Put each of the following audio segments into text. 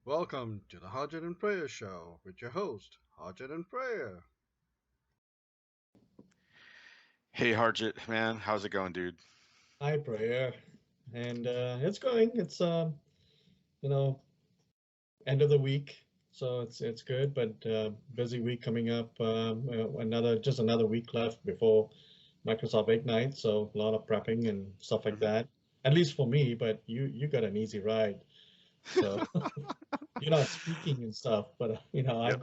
Welcome to the Harjit and Prayer show with your host, Harjit and Prayer. Hey Harjit, man, how's it going, dude? Hi, Prayer. And it's going. It's you know, end of the week, so it's good, but busy week coming up. Another week left before Microsoft Ignite, so a lot of prepping and stuff like hmm that. At least for me, but you got an easy ride, so you're not speaking and stuff, but Yep.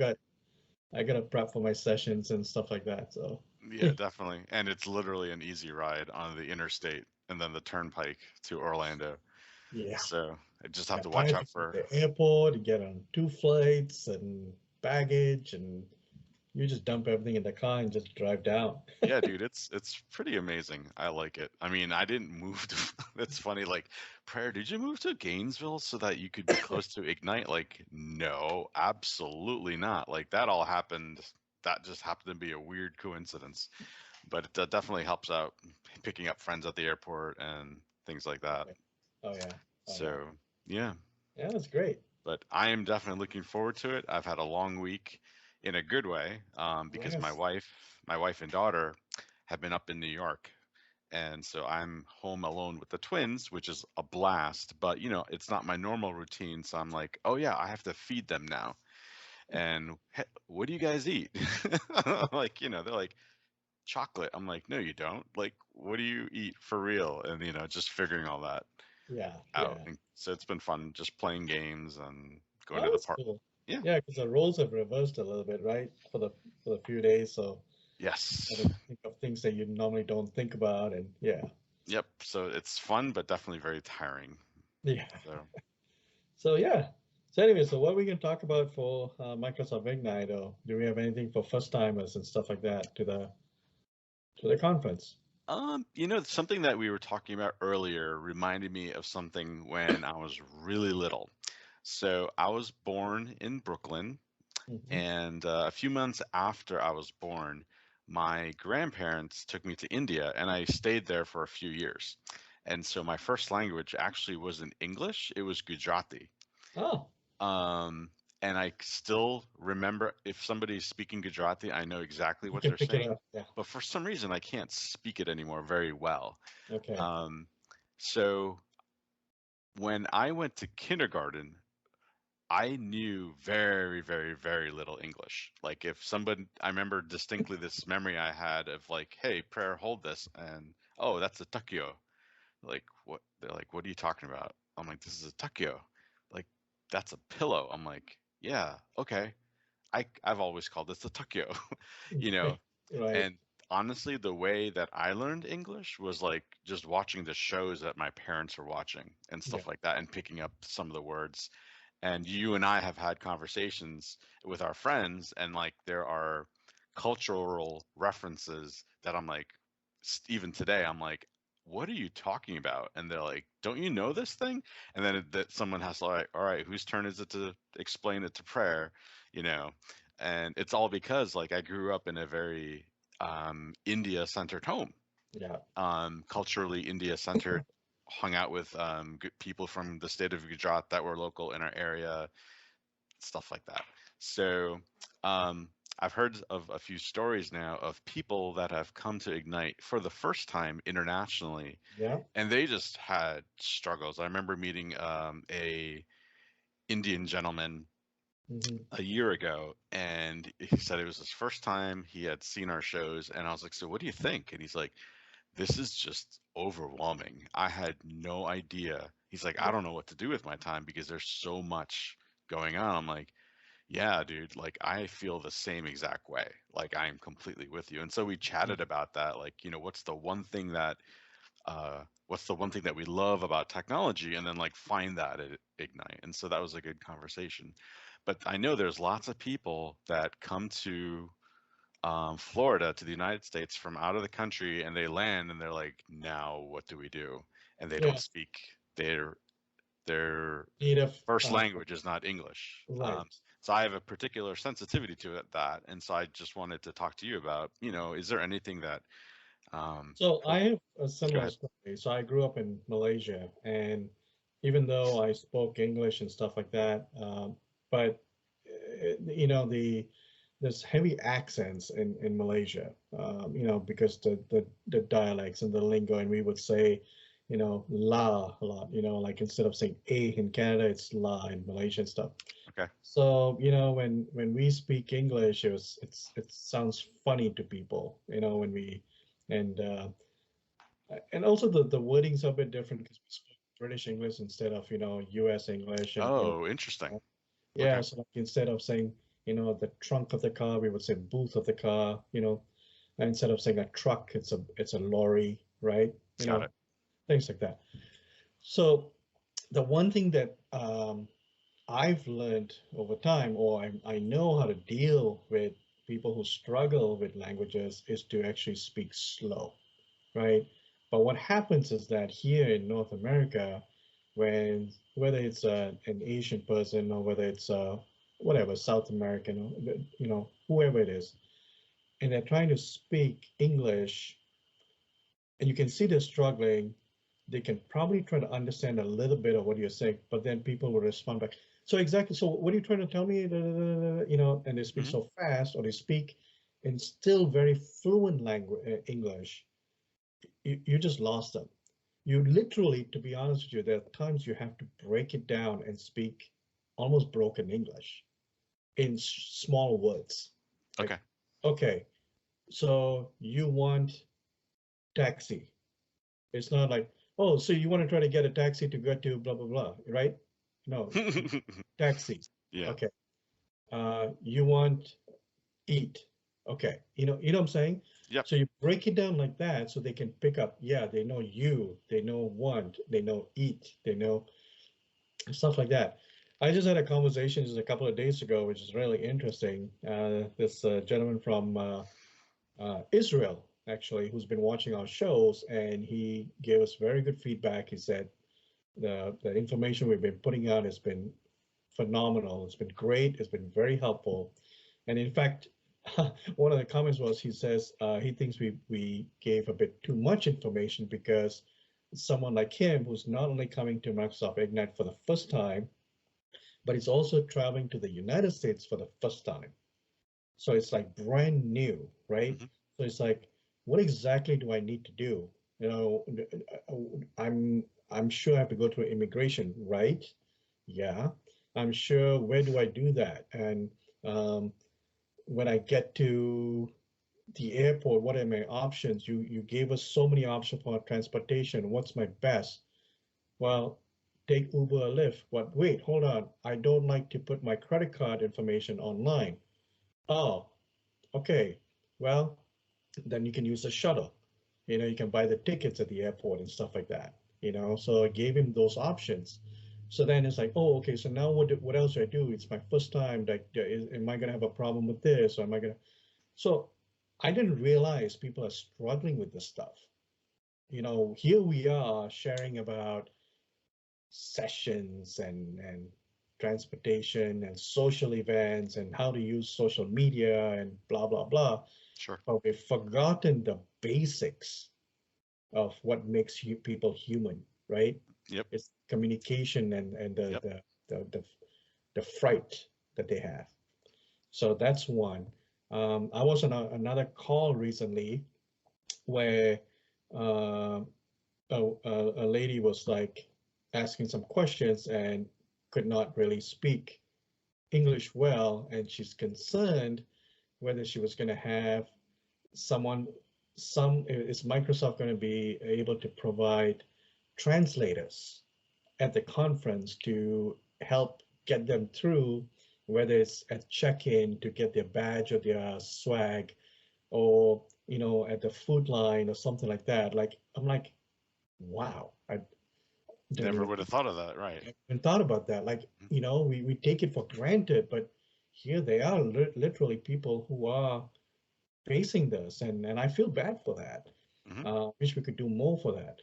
I got to prep for my sessions and stuff like that. So Yeah, definitely. And it's literally an easy ride on the interstate and then the turnpike to Orlando. yeah. So I just have Yeah, to watch driving out to for. the airport, you get on two flights and baggage, and you just dump everything in the car and just drive down. Yeah, dude, it's pretty amazing. I like it. I mean, I didn't move to. It's funny, like, Prayer, did you move to Gainesville so that you could be close to Ignite? Like, no, absolutely not. Like, that all happened. That just happened to be a weird coincidence. But it definitely helps out picking up friends at the airport and things like that. Oh yeah, oh yeah, So, yeah, yeah. That's great. but I am definitely looking forward to it. I've had a long week in a good way because my Yes. wife and daughter have been up in New York. And so I'm home alone with the twins, which is a blast, but it's not my normal routine. So I'm like, oh yeah, I have to feed them now. And "Hey, what do you guys eat?" Like, they're like, chocolate. I'm like, no, you don't. Like, what do you eat for real? And just figuring all that Yeah, out. yeah. And so it's been fun just playing games and going to Oh, the that's park. cool. Yeah. Yeah, because the roles have reversed a little bit, right? For the few days, so got Yes. to think of things that you normally don't think about, and yeah, Yep. So it's fun, but definitely very tiring. yeah. So So yeah. So anyway, so what are we going to talk about for Microsoft Ignite, or do we have anything for first timers and stuff like that to the conference? something that we were talking about earlier reminded me of something when I was really little. So I was born in Brooklyn, Hmm. and a few months after I was born, my grandparents took me to India, and I stayed there for a few years. And so my first language actually wasn't English, it was Gujarati. Oh, Um, and I still remember if somebody's speaking Gujarati, I know exactly you what can they're pick it saying. up. Yeah. But for some reason, I can't speak it anymore very well. Okay. Um, so when I went to kindergarten, I knew very, very, very little English. Like if somebody, I remember distinctly this memory I had of like, hey, Prayer, hold this, and oh, that's a takio. Like what? They're like, what are you talking about? I'm like, this is a takio. Like that's a pillow. I'm like, yeah, okay. I've always called this the takio, you know. Right. And honestly, the way that I learned English was like just watching the shows that my parents were watching and Yeah. stuff like that, and picking up some of the words. And you and I have had conversations with our friends, and like there are cultural references that I'm like, even today, I'm like, what are you talking about? And they're like, don't you know this thing? And then that someone has to like, all right, whose turn is it to explain it to Prayer? You know, and it's all because like I grew up in a very India centered home, Yeah. culturally India centered, hung out with good people from the state of Gujarat that were local in our area, stuff like that. So I've heard of a few stories now of people that have come to Ignite for the first time internationally, Yeah. and they just had struggles. I remember meeting a Indian gentleman Hmm. a year ago, and he said it was his first time he had seen our shows, and I was like, so what do you think? And he's like, this is just overwhelming. I had no idea. He's like, I Yeah. don't know what to do with my time because there's so much going on. I'm like, yeah, dude, like I feel the same exact way. Like I am completely with you. And so we chatted about that. Like, what's the one thing that we love about technology? And then like find that at Ignite. And so that was a good conversation. But I know there's lots of people that come to Florida to the United States from out of the country, and they land and they're like, now what do we do? And they don't Yeah. speak their Native. first language is not English. Right. So I have a particular sensitivity to that, and so I just wanted to talk to you about, is there anything that So oh, I have a go similar ahead. story. So I grew up in Malaysia, and even though I spoke English and stuff like that. But you know, there's heavy accents in Malaysia, you know, because the dialects and the lingo, and we would say, you know, la a lot, you know, like instead of saying a in Canada, it's la in Malaysia and stuff. Okay. So, you know, when we speak English, it sounds funny to people, you know, when we and also the wordings are a bit different because we speak British English instead of, you know, US English, and you Oh, interesting. know, yeah, Okay. so like instead of saying, you know, the trunk of the car, we would say booth of the car, you know, and instead of saying a truck, it's a lorry, right? You Got know, it. things like that. So the one thing that I've learned over time, or I know how to deal with people who struggle with languages, is to actually speak slow, right? But what happens is that here in North America, when whether it's an Asian person or whether it's whatever South American, or, you know, whoever it is, and they're trying to speak English, and you can see they're struggling, they can probably try to understand a little bit of what you're saying, but then people will respond back. So exactly. So what are you trying to tell me? You know, and they speak Hmm. so fast, or they speak in still very fluent language English. You just lost them. You literally, to be honest with you, there are times you have to break it down and speak almost broken English in small words. Like, Okay. okay, so you want taxi. It's not like, oh, so you want to try to get a taxi to go to blah blah blah, right? No, taxi. Yeah. Okay. You want eat. Okay. You know what I'm saying? Yep. So you break it down like that so they can pick up, yeah, they know you, they know want, they know eat, they know stuff like that. I just had a conversation just a couple of days ago, which is really interesting. This gentleman from Israel, actually, who's been watching our shows, and he gave us very good feedback. He said the information we've been putting out has been phenomenal. It's been great. It's been very helpful. And in fact, one of the comments was he says he thinks we gave a bit too much information because someone like him who's not only coming to Microsoft Ignite for the first time, but he's also traveling to the United States for the first time. So it's like brand new, right? Hmm. So it's like, what exactly do I need to do? You know, I'm sure I have to go through immigration, right? Yeah. I'm sure, where do I do that? And um, when I get to the airport, what are my options? You gave us so many options for transportation. What's my best? Well, take Uber or Lyft. But wait, hold on. I don't like to put my credit card information online. Oh, okay. Well, then you can use a shuttle. You know, you can buy the tickets at the airport and stuff like that. You know, so I gave him those options. So then it's like, oh, okay. So now what else do I do? It's my first time. Like, am I gonna have a problem with this, or am I gonna? So I didn't realize people are struggling with this stuff. You know, here we are sharing about sessions and transportation and social events and how to use social media and blah blah blah, Sure. but we've forgotten the basics of what makes people human, right? Yep. It's communication and Yep. the fright that they have. So that's one. I was on another call recently where uh, a lady was like asking some questions and could not really speak English well, and she's concerned whether she was going to have someone, is Microsoft going to be able to provide translators at the conference to help get them through, whether it's at check-in to get their badge or their swag, or you know, at the food line or something like that. Like, I'm like, wow, I didn't Never even would have thought of that. Right. thought about that. Like, you know, we take it for granted, but here they are, literally people who are facing this, and I feel bad for that. Hmm. Wish we could do more for that.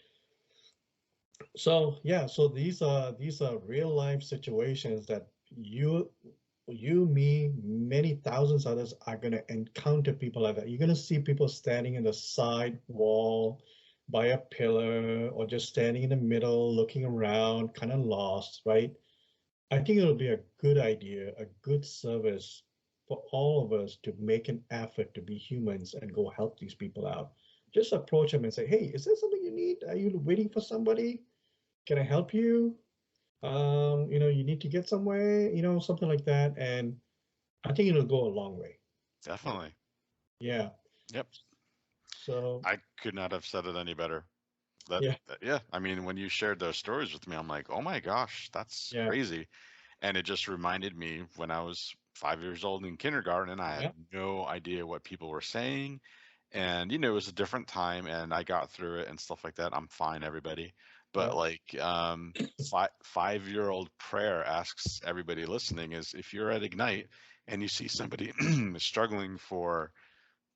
So yeah, so these are real life situations that me, many thousands others are gonna encounter people like that. You're gonna see people standing in the side wall, by a pillar or just standing in the middle, looking around, kind of lost, right? I think it'll be a good idea, a good service for all of us to make an effort to be humans and go help these people out. Just approach them and say, hey, is there something you need? Are you waiting for somebody? Can I help you? You need to get somewhere, something like that. And I think it'll go a long way. Definitely. Yeah. Yep. So, I could not have said it any better. yeah, Yeah. I mean, when you shared those stories with me, I'm like, oh my gosh, that's yeah, crazy. And it just reminded me when I was 5 years old in kindergarten and I yeah, had no idea what people were saying. And, it was a different time and I got through it and stuff like that. I'm fine, everybody. But yeah. like, 5-year-old Prayer asks everybody listening is if you're at Ignite and you see somebody struggling for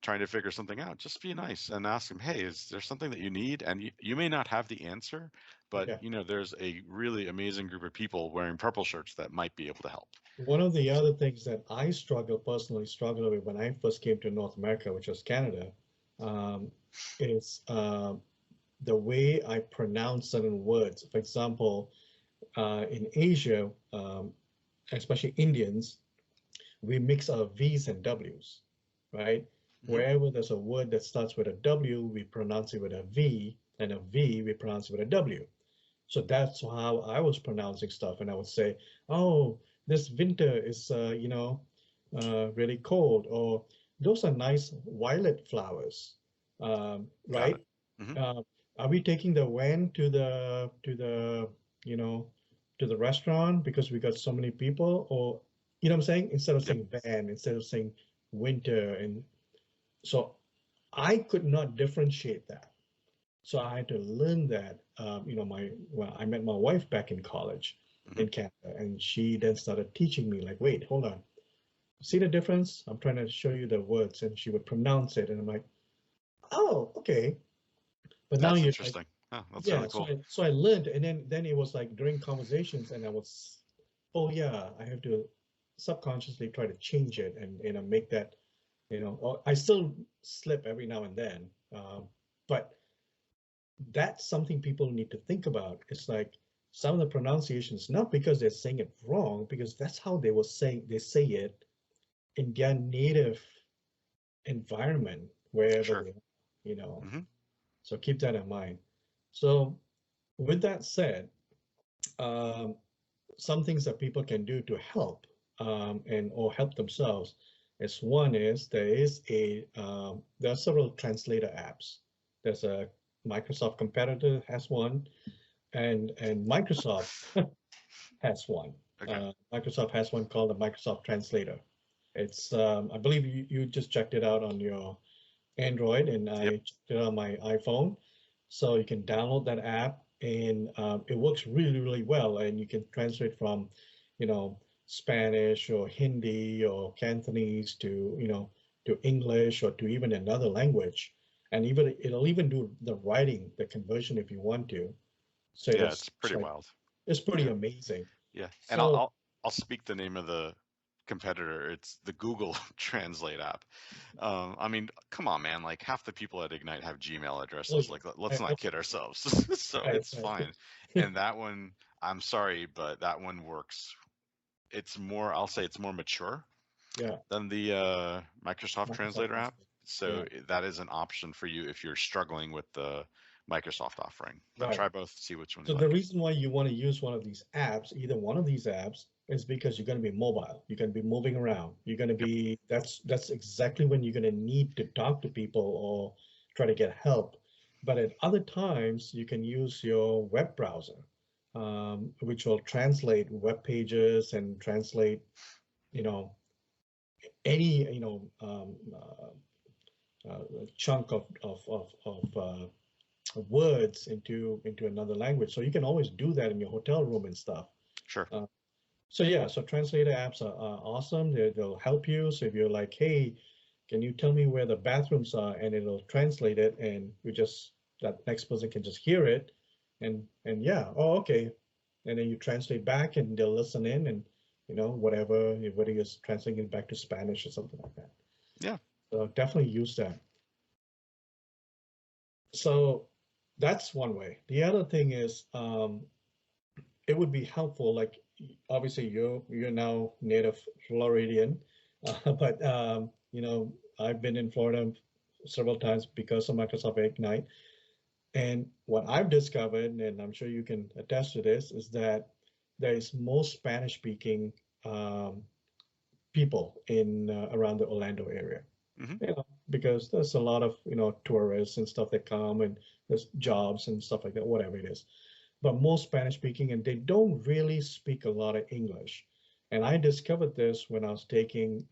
trying to figure something out, just be nice and ask them, hey, is there something that you need? And you may not have the answer, but Yeah. there's a really amazing group of people wearing purple shirts that might be able to help. One of the other things that I personally struggled with when I first came to North America, which was Canada, um, is the way I pronounce certain words. For example, in Asia, especially Indians, we mix our V's and W's, right? Hmm. Wherever there's a word that starts with a W, we pronounce it with a V, and a V, we pronounce it with a W. So that's how I was pronouncing stuff, and I would say, "Oh, this winter is, really cold," or "Those are nice violet flowers," Got it. right? Hmm. Uh, are we taking the van you know, to the restaurant because we got so many people, or what I'm saying? Instead of Yep. saying van, instead of saying winter, and so I could not differentiate that. So I had to learn that. I met my wife back in college Hmm. in Canada, and she then started teaching me, like, wait, hold on, see the difference? I'm trying to show you the words, and she would pronounce it, and I'm like, oh, okay. But now That's you're like, interesting. Oh, that's yeah. really So cool. I learned, and then it was like during conversations, and I was, oh yeah, I have to subconsciously try to change it and make that, or I still slip every now and then, but that's something people need to think about. It's like some of the pronunciations, not because they're saying it wrong, because that's how they say it in their native environment, wherever Sure. they are, you know. Hmm. So keep that in mind. So with that said, um, some things that people can do to help and or help themselves is one is there are several translator apps. There's a Microsoft competitor has one, and Microsoft has one. Okay. Microsoft has one called the Microsoft Translator. It's I believe you just checked it out on your Android, and Yep. I checked it out on my iPhone. So you can download that app, and it works really, really well. And you can translate from, Spanish or Hindi or Cantonese to, to English or to even another language. And even it'll even do the writing, the conversion if you want to. So it'll Yeah, it's search pretty like wild. it's pretty Yeah. amazing. Yeah. And I'll So I'll I'll speak the name of the competitor. It's the Google Translate app. I mean, come on, man. Like half the people at Ignite have Gmail oh addresses. yeah, Like, let's not kid absolutely. ourselves. So Right, it's right. fine. And that one, I'm sorry, but that one works. It's more, I'll say it's more mature Yeah, than the Microsoft Microsoft Translator app. Translate. So Yeah, that is an option for you if you're struggling with the Microsoft offering. But right. try both, see which one you So the like. reason why you want to use one of these apps, either one of these apps, is because you're going to be mobile. You're going to be moving around. You're going to Yep. be that's exactly when you're going to need to talk to people or try to get help. But at other times, you can use your web browser, which will translate web pages and translate, you know, any chunk of words into another language. So you can always do that in your hotel room and stuff. Sure. Uh, so yeah, so translator apps are awesome. They'll help you. So if you're like, hey, can you tell me where the bathrooms are, and it'll translate it, and that next person can just hear it, and yeah, oh okay, and then you translate back, and they'll listen in, and whether you're translating it back to Spanish or something like that. Yeah. So definitely use that. So That's one way. The other thing is, it would be helpful. Like, obviously, you're now native Floridian, but I've been in Florida several times because of Microsoft Ignite. And what I've discovered, and I'm sure you can attest to this, is that there is more Spanish-speaking um, people in around the Orlando area. Hmm. Because there's a lot of tourists and stuff that come, and there's jobs and stuff like that, whatever it is. But most Spanish speaking, and they don't really speak a lot of English. And I discovered this when I was taking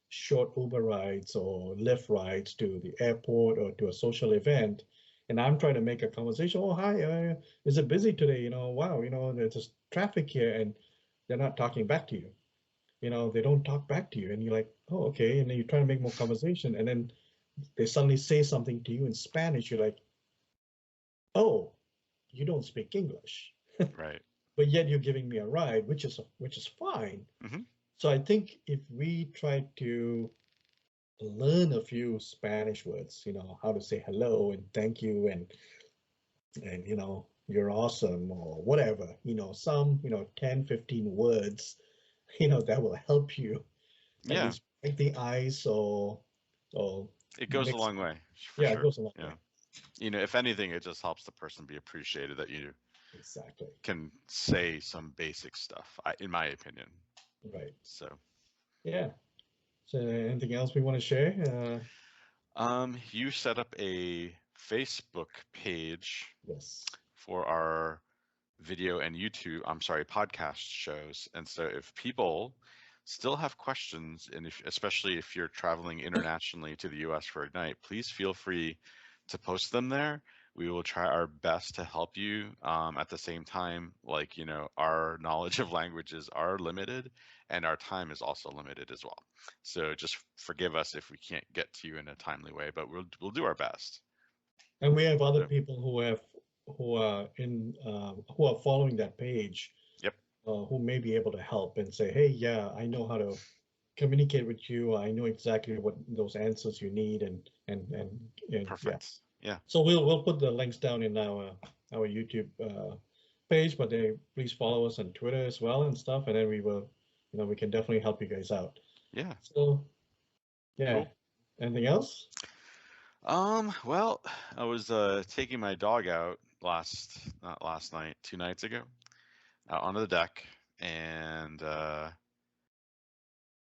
short Uber rides or Lyft rides to the airport or to a social event. And I'm trying to make a conversation. Oh, hi, is it busy today? Wow, there's just traffic here, and they're not talking back to you. They don't talk back to you, and you're like, oh, okay. And then you try to make more conversation, and then they suddenly say something to you in Spanish. You're like, oh, you don't speak English, Right. but yet you're giving me a ride, which is fine. Hmm. So I think if we try to learn a few Spanish words, how to say hello and thank you and you're awesome or whatever, some 10, 15 words, that will help you at Yeah, least break the ice or it goes a mix. long way for Yeah, it sure. goes a long Yeah. way. If anything, it just helps the person be appreciated that you Exactly. can say some basic stuff, in my opinion. Right. So, Yeah. So anything else we want to share? you set up a Facebook page Yes. for our video and YouTube, I'm sorry, podcast shows. And so if people still have questions, and especially if you're traveling internationally to the US for Ignite, please feel free to post them there. We will try our best to help you. At the same time, like, our knowledge of languages are limited and our time is also limited as well. So just forgive us if we can't get to you in a timely way, but we'll do our best. And we have other So, people who are following that page, yep, who may be able to help and say, hey, yeah, I know how to communicate with you. I know exactly what those answers you need, and yeah. perfect. Yeah. So we'll put the links down in our YouTube page, but please follow us on Twitter as well and stuff, and then we can definitely help you guys out. Yeah. So yeah, Cool. anything else? Well, I was taking my dog out not last night, 2 nights ago, out onto the deck, and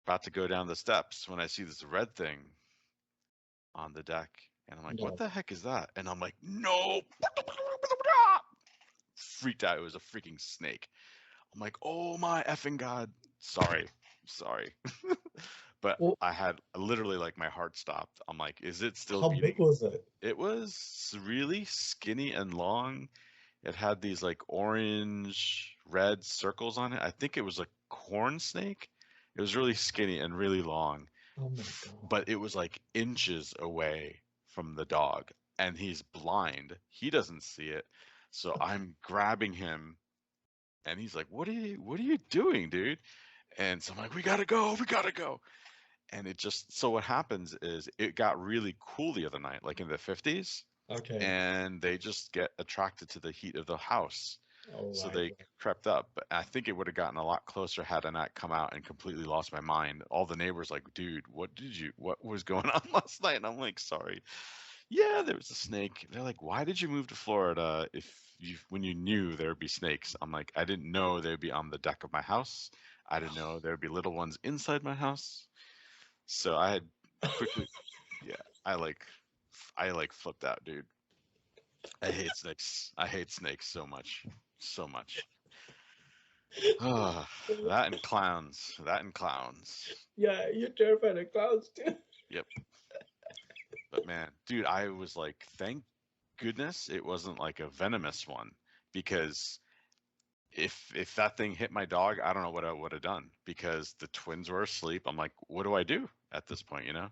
about to go down the steps when I see this red thing on the deck, and I'm like, "What No. the heck is that?" And I'm like, "No!" Freaked out. It was a freaking snake. I'm like, "Oh my effing god!" Sorry. But Well, I had literally like my heart stopped. I'm like, "Is it still how big beating?" was it? It was really skinny and long. It had these like orange red circles on it. I think it was a corn snake. It was really skinny and really long, Oh my God. but it was like inches away from the dog, and he's blind. He doesn't see it. So I'm grabbing him, and he's like, "What are you doing, dude?" And so I'm like, we gotta go." And so what happens is it got really cool the other night, like in the 50s, Okay. and they just get attracted to the heat of the house. All So right. they crept up. But I think it would have gotten a lot closer had I not come out and completely lost my mind. All the neighbors like, dude, what was going on last night? And I'm like, sorry. Yeah, there was a snake. They're like, why did you move to Florida when you knew there would be snakes? I'm like, I didn't know they'd be on the deck of my house. I didn't know there'd be little ones inside my house. So I had quickly, yeah, I like flipped out, dude. I hate snakes. I hate snakes so much. So much. Ah, that and clowns. That and clowns. Yeah, you're terrified of clouds too. Yep. But man, dude, I was like, thank goodness it wasn't like a venomous one, because if that thing hit my dog, I don't know what I would have done, because the twins were asleep. I'm like, what do I do at this point, you know?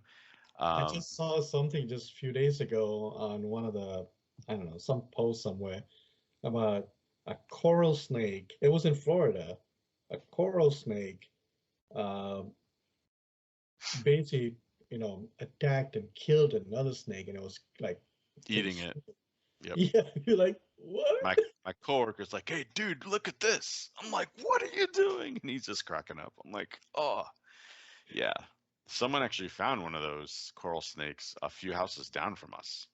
I Um, just saw something just a few days ago on one of I don't know, some post somewhere about a coral snake. It was in Florida. A coral snake um, basically, attacked and killed another snake, and it was like eating it. Yep. Yeah, you're like, what? My coworker's like, "Hey, dude, look at this." I'm like, "What are you doing?" And he's just cracking up. I'm like, "Oh, yeah." Someone actually found one of those coral snakes a few houses down from us.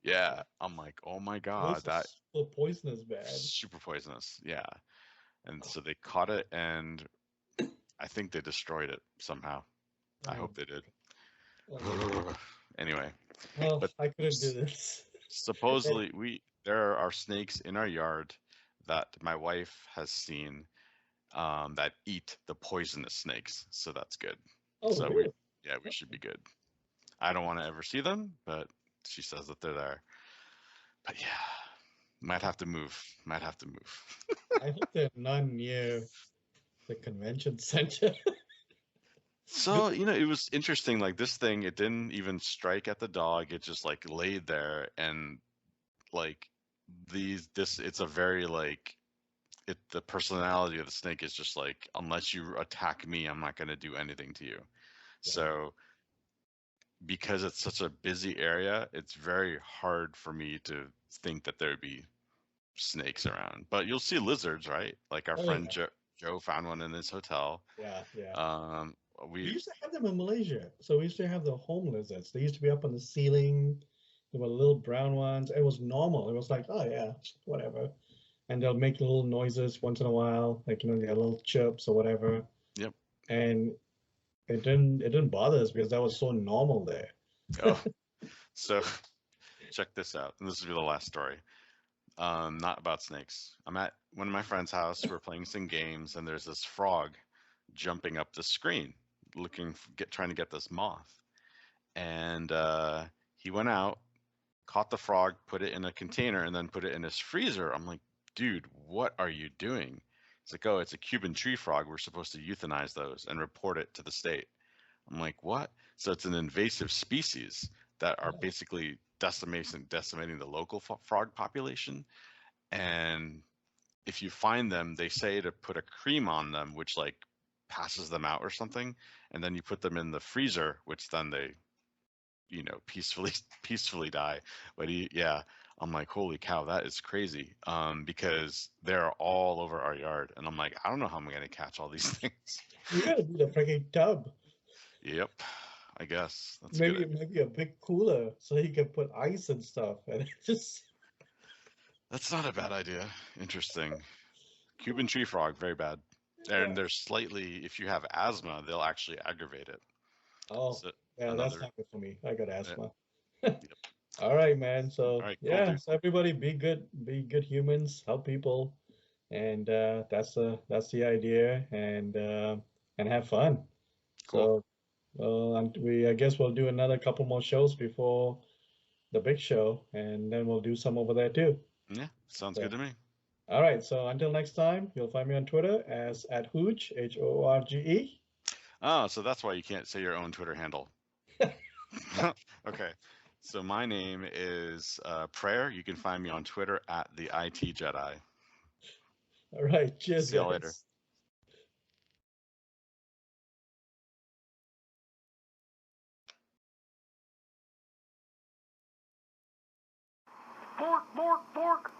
Yeah, I'm like, "Oh my God, Those are that so poisonous, man. super poisonous." Yeah, and so they caught it, and I think they destroyed it somehow. I Oh, hope they did. oh my God. Anyway, Oh, but I couldn't do this. supposedly there are snakes in our yard that my wife has seen that eat the poisonous snakes, so that's good. Oh, So really? we should be good. I don't want to ever see them, but she says that they're there. But yeah, might have to move. Might have to move. I hope they're not near the convention center. So, it was interesting. Like this thing, it didn't even strike at the dog. It just like laid there and like it's a very like the personality of the snake is just like, unless you attack me, I'm not going to do anything to you. Yeah. So because it's such a busy area, it's very hard for me to think that there would be snakes around. But you'll see lizards, right? Like our Oh, friend yeah. Joe found one in his hotel. Yeah, yeah. Um, We we used to have them in Malaysia. So we used to have the home lizards. They used to be up on the ceiling. There were little brown ones. It was normal. It was like, oh yeah, whatever. And they'll make little noises once in a while, like they had little chirps or whatever. Yep. And it didn't bother us because that was so normal there. Oh, so check this out. And this will be the last story. Not about snakes. I'm at one of my friend's house. We're playing some games, and there's this frog jumping up the screen, trying to get this moth. And he went out, caught the frog, put it in a container, and then put it in his freezer. I'm like, dude, what are you doing? He's like, oh, it's a Cuban tree frog. We're supposed to euthanize those and report it to the state. I'm like, what? So it's an invasive species that are Oh, basically decimating the local frog population. And if you find them, they say to put a cream on them, which like passes them out or something, and then you put them in the freezer, which then they, peacefully peacefully die. But yeah, I'm like, holy cow, that is crazy. Because they're all over our yard, and I'm like, I don't know how I'm gonna catch all these things. you gotta need a freaking tub. Yep, I guess that's a good Maybe idea. maybe a big cooler so you can put ice and stuff and just That's not a bad idea. Interesting. Cuban tree frog, very bad. yeah. And they're slightly, if you have asthma, they'll actually aggravate it. Oh, So yeah, that's another, not good for me. I got yeah, asthma. yep. All right, man. All So right, cool, yeah, dude. so everybody be good humans, help people, and that's the idea, and have fun. Cool. So and I guess we'll do another couple more shows before the big show, and then we'll do some over there too. Yeah, sounds good So to me. all right. So until next time, you'll find me on Twitter as @Hooge, Horge. Oh, so that's why you can't say your own Twitter handle. Okay. So my name is Prayer. You can find me on Twitter at the IT Jedi. All right. Cheers, See y'all later. guys. Fork, fork, fork.